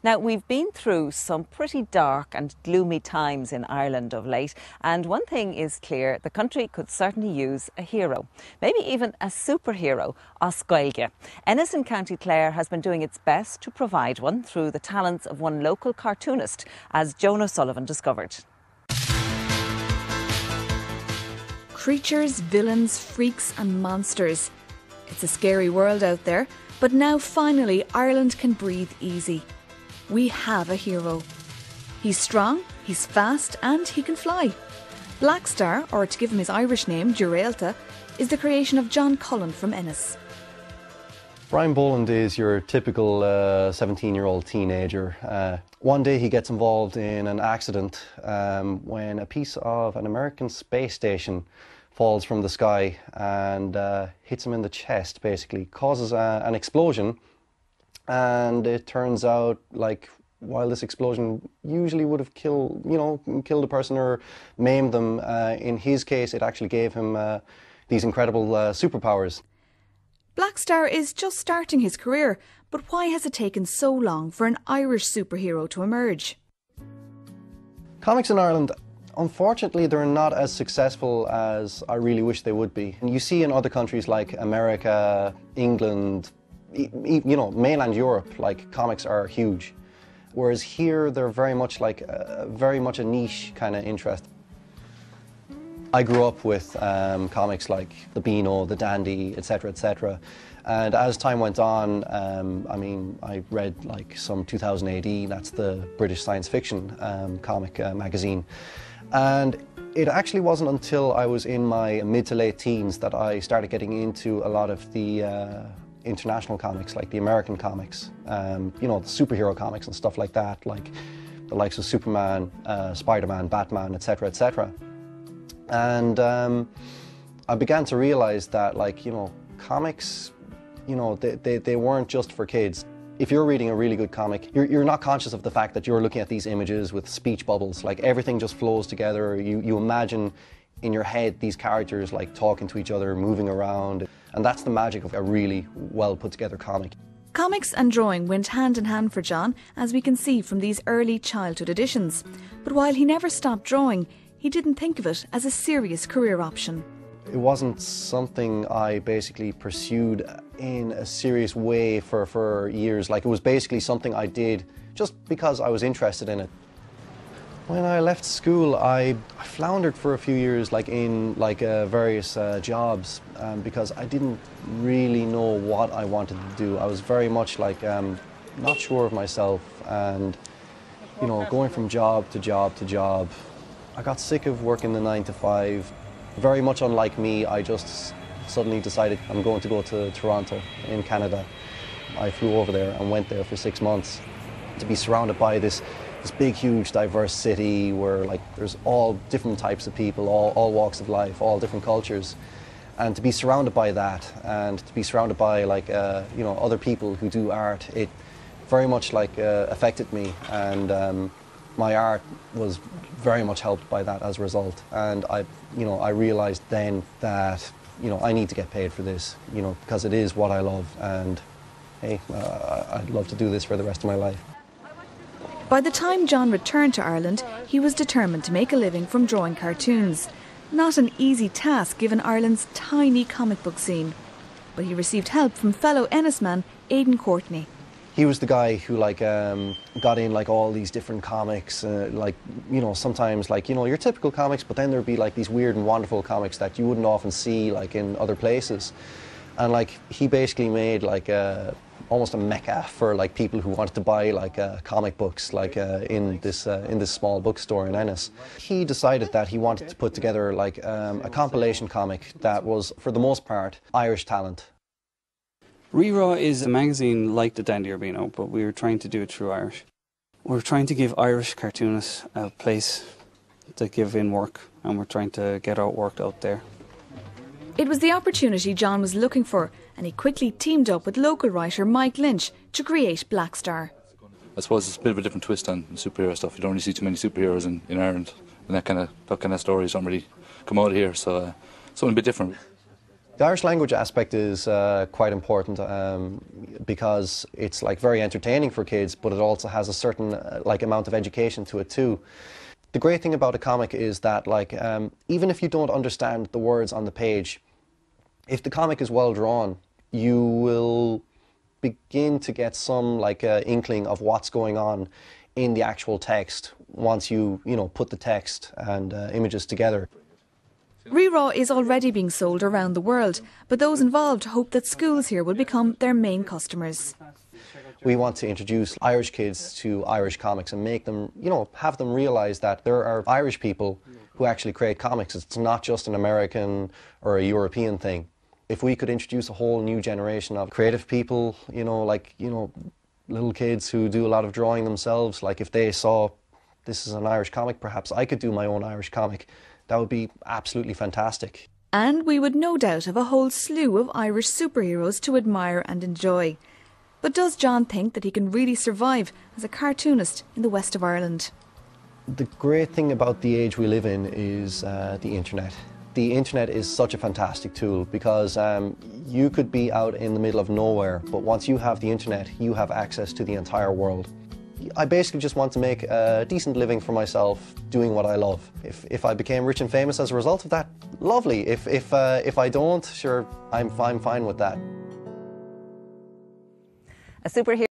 Now, we've been through some pretty dark and gloomy times in Ireland of late, and one thing is clear: the country could certainly use a hero, maybe even a superhero, as Gaeilge. Ennis in County Clare has been doing its best to provide one through the talents of one local cartoonist, as Joan Sullivan discovered. Creatures, villains, freaks and monsters. It's a scary world out there, but now finally Ireland can breathe easy. We have a hero. He's strong, he's fast and he can fly. Black Star, or to give him his Irish name, Dúireachta, is the creation of John Cullen from Ennis. Brian Boland is your typical 17-year-old teenager. One day he gets involved in an accident when a piece of an American space station falls from the sky and hits him in the chest, basically, causes an explosion. And it turns out, like, while this explosion usually would have killed a person or maimed them, in his case it actually gave him these incredible superpowers. Black Star is just starting his career, but why has it taken so long for an Irish superhero to emerge? Comics in Ireland, unfortunately, they're not as successful as I really wish they would be. And you see in other countries like America, England, mainland Europe, like, comics are huge. Whereas here, they're very much a niche kind of interest. I grew up with comics like the Beano, the Dandy, etc., etc. And as time went on, I read like some 2000 AD, that's the British science fiction comic magazine. And it actually wasn't until I was in my mid to late teens that I started getting into a lot of the international comics, like the American comics, the superhero comics and stuff like that, like the likes of Superman, Spider-Man, Batman, etc., etc. And I began to realize that, comics, they weren't just for kids. If you're reading a really good comic, you're not conscious of the fact that you're looking at these images with speech bubbles. Like, everything just flows together. You imagine in your head these characters like talking to each other, moving around. And that's the magic of a really well put together comic. Comics and drawing went hand in hand for John, as we can see from these early childhood editions. But while he never stopped drawing, he didn't think of it as a serious career option. It wasn't something I basically pursued in a serious way for years. Like, it was basically something I did just because I was interested in it. When I left school, I floundered for a few years, in various jobs, because I didn't really know what I wanted to do. I was very much not sure of myself, and going from job to job to job. I got sick of working the 9 to 5. Very much unlike me, I just suddenly decided I'm going to go to Toronto in Canada. I flew over there and went there for 6 months to be surrounded by this big, huge, diverse city where there's all different types of people, all walks of life, all different cultures. And to be surrounded by that, and to be surrounded by other people who do art, it very much affected me, and my art was very much helped by that as a result. And I realized then that I need to get paid for this, because it is what I love, and hey, I'd love to do this for the rest of my life. By the time John returned to Ireland, he was determined to make a living from drawing cartoons. Not an easy task given Ireland's tiny comic book scene. But he received help from fellow Ennisman Aidan Courtney. He was the guy who got in all these different comics, sometimes your typical comics, but then there'd be these weird and wonderful comics that you wouldn't often see in other places. And he basically made almost a mecca for people who wanted to buy comic books in this small bookstore in Ennis. He decided that he wanted to put together a compilation comic that was, for the most part, Irish talent. RíRá is a magazine like the Dandy or Beano, but we were trying to do it through Irish. We're trying to give Irish cartoonists a place to give in work, and we're trying to get our work out there. It was the opportunity John was looking for, and he quickly teamed up with local writer Mike Lynch to create Black Star. I suppose it's a bit of a different twist on superhero stuff. You don't really see too many superheroes in Ireland, and that kind of stories don't really come out of here, so something a bit different. The Irish language aspect is quite important because it's like very entertaining for kids, but it also has a certain like amount of education to it too. The great thing about a comic is that like even if you don't understand the words on the page, if the comic is well drawn, you will begin to get some like inkling of what's going on in the actual text once you put the text and images together. RíRá is already being sold around the world, but those involved hope that schools here will become their main customers. We want to introduce Irish kids to Irish comics and make them, have them realise that there are Irish people who actually create comics. It's not just an American or a European thing. If we could introduce a whole new generation of creative people, little kids who do a lot of drawing themselves, like if they saw this is an Irish comic, perhaps I could do my own Irish comic. That would be absolutely fantastic. And we would no doubt have a whole slew of Irish superheroes to admire and enjoy. But does John think that he can really survive as a cartoonist in the west of Ireland? The great thing about the age we live in is the internet. The internet is such a fantastic tool because you could be out in the middle of nowhere, but once you have the internet, you have access to the entire world. I basically just want to make a decent living for myself doing what I love. If I became rich and famous as a result of that, lovely. If I don't, sure, I'm fine with that. A superhero